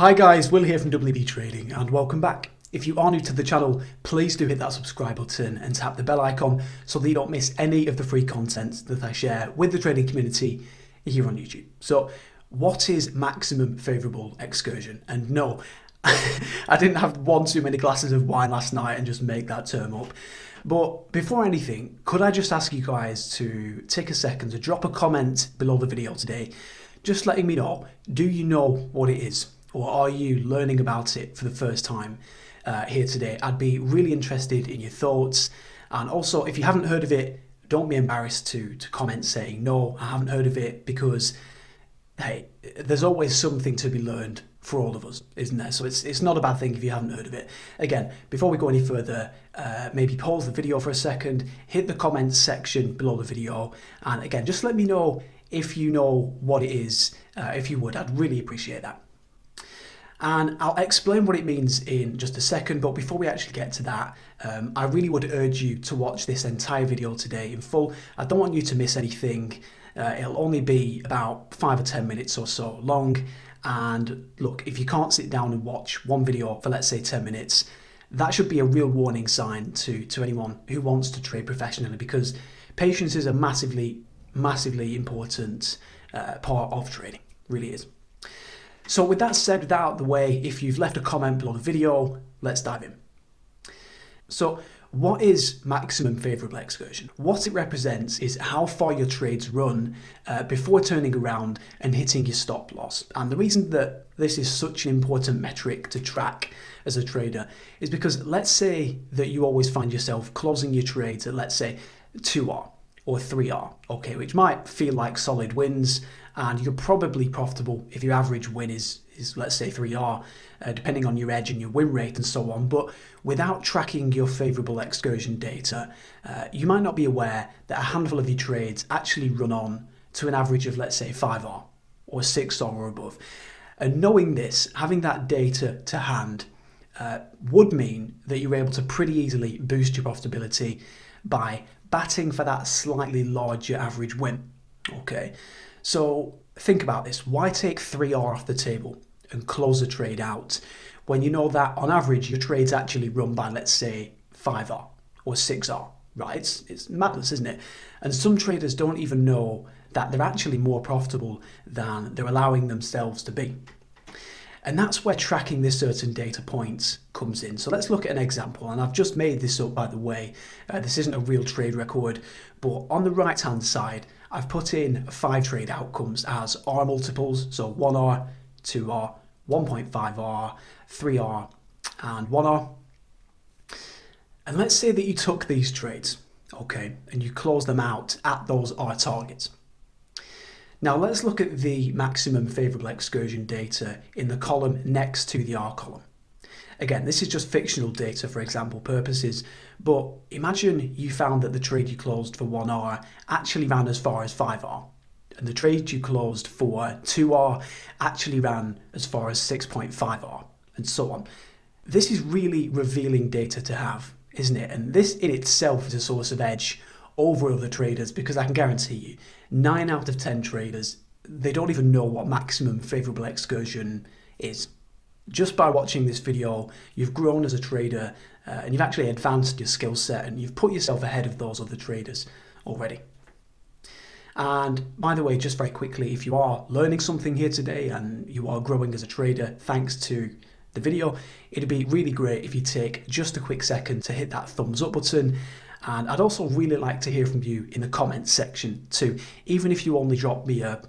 Hi guys, Will here from WB Trading and welcome back. If you are new to the channel, please do hit that subscribe button and tap the bell icon so that you don't miss any of the free content that I share with the trading community here on YouTube. So what is maximum favourable excursion? And no, I didn't have one too many glasses of wine last night and just make that term up. But before anything, could I just ask you guys to take a second to drop a comment below the video today, just letting me know, do you know what it is? Or are you learning about it for the first time here today? I'd be really interested in your thoughts. And also, if you haven't heard of it, don't be embarrassed to comment saying, no, I haven't heard of it, because, hey, there's always something to be learned for all of us, isn't there? So it's not a bad thing if you haven't heard of it. Again, before we go any further, maybe pause the video for a second, hit the comments section below the video. And again, just let me know if you know what it is. If you would, I'd really appreciate that. And I'll explain what it means in just a second, but before we actually get to that, I really would urge you to watch this entire video today in full. I don't want you to miss anything. It'll only be about 5 or 10 minutes or so long. And look, if you can't sit down and watch one video for, let's say, 10 minutes, that should be a real warning sign to anyone who wants to trade professionally, because patience is a massively important part of trading, really is. So with that said, that out of the way, if you've left a comment below the video, let's dive in. So what is maximum favourable excursion? What it represents is how far your trades run before turning around and hitting your stop loss. And the reason that this is such an important metric to track as a trader is because let's say that you always find yourself closing your trades at, let's say, 2R or 3R, okay, which might feel like solid wins, and you're probably profitable if your average win is let's say 3R, depending on your edge and your win rate and so on. But without tracking your favourable excursion data, you might not be aware that a handful of your trades actually run on to an average of, let's say, 5R or 6R or above. And knowing this, having that data to hand, would mean that you're able to pretty easily boost your profitability by batting for that slightly larger average win. Okay, so think about this. Why take 3R off the table and close a trade out when you know that on average your trades actually run by, let's say, 5R or 6R, right? It's madness, isn't it? And some traders don't even know that they're actually more profitable than they're allowing themselves to be. And that's where tracking this certain data points comes in. So let's look at an example. And I've just made this up, by the way. This isn't a real trade record, but on the right-hand side, I've put in 5 trade outcomes as R multiples. So 1R, 2R, 1.5R, 3R, and 1R. And let's say that you took these trades, okay, and you closed them out at those R targets. Now let's look at the maximum favourable excursion data in the column next to the R column. Again, this is just fictional data for example purposes, but imagine you found that the trade you closed for 1R actually ran as far as 5R, and the trade you closed for 2R actually ran as far as 6.5R, and so on. This is really revealing data to have, isn't it? And this in itself is a source of edge over other traders, because I can guarantee you 9 out of 10 traders, they don't even know what maximum favourable excursion is. Just by watching this video, you've grown as a trader and you've actually advanced your skill set and you've put yourself ahead of those other traders already. And by the way, just very quickly, if you are learning something here today and you are growing as a trader thanks to the video, it'd be really great if you take just a quick second to hit that thumbs up button. And I'd also really like to hear from you in the comments section too, even if you only drop me a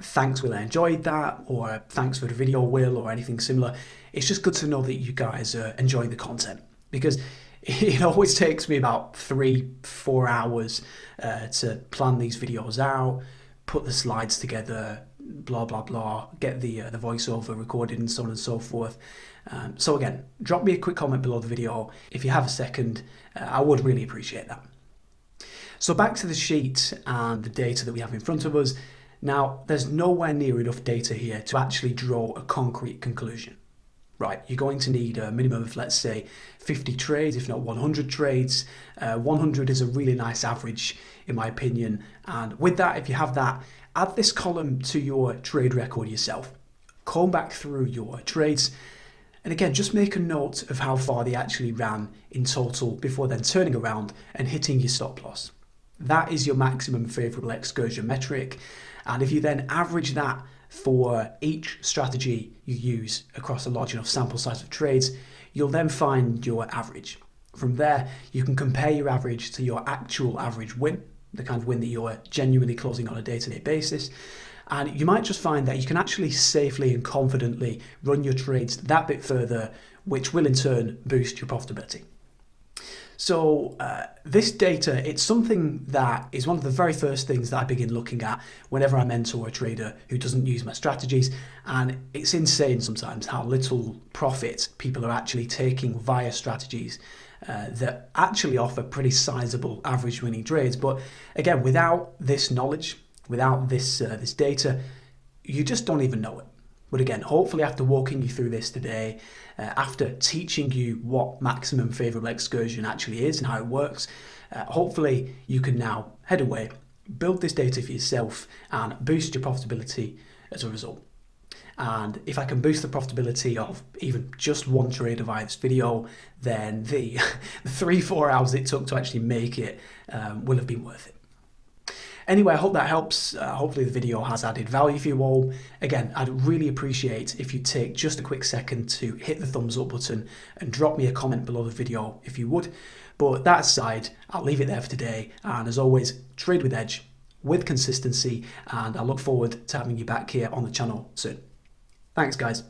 thanks Will, I enjoyed that, or thanks for the video Will, or anything similar. It's just good to know that you guys are enjoying the content, because it always takes me about 3-4 hours to plan these videos out, put the slides together, blah blah blah, get the voiceover recorded and so on and so forth. So again, drop me a quick comment below the video if you have a second. I would really appreciate that. So back to the sheet and the data that we have in front of us. Now, there's nowhere near enough data here to actually draw a concrete conclusion. Right, you're going to need a minimum of, let's say, 50 trades, if not 100 trades. 100 is a really nice average, in my opinion. And with that, if you have that, add this column to your trade record yourself. comb back through your trades, and again, just make a note of how far they actually ran in total before then turning around and hitting your stop loss. That is your maximum favourable excursion metric. And if you then average that for each strategy you use across a large enough sample size of trades, you'll then find your average. From there, you can compare your average to your actual average win, the kind of win that you're genuinely closing on a day-to-day basis. And you might just find that you can actually safely and confidently run your trades that bit further, which will in turn boost your profitability. So this data, it's something that is one of the very first things that I begin looking at whenever I mentor a trader who doesn't use my strategies. And it's insane sometimes how little profit people are actually taking via strategies that actually offer pretty sizable average winning trades. But again, without this knowledge, without this data, you just don't even know it. But again, hopefully after walking you through this today, after teaching you what maximum favourable excursion actually is and how it works, hopefully you can now head away, build this data for yourself and boost your profitability as a result. And if I can boost the profitability of even just one trader via this video, then the 3-4 hours it took to actually make it will have been worth it. Anyway, I hope that helps. Hopefully the video has added value for you all. Again, I'd really appreciate if you take just a quick second to hit the thumbs up button and drop me a comment below the video if you would. But that aside, I'll leave it there for today. And as always, trade with Hedge, with consistency, and I look forward to having you back here on the channel soon. Thanks, guys.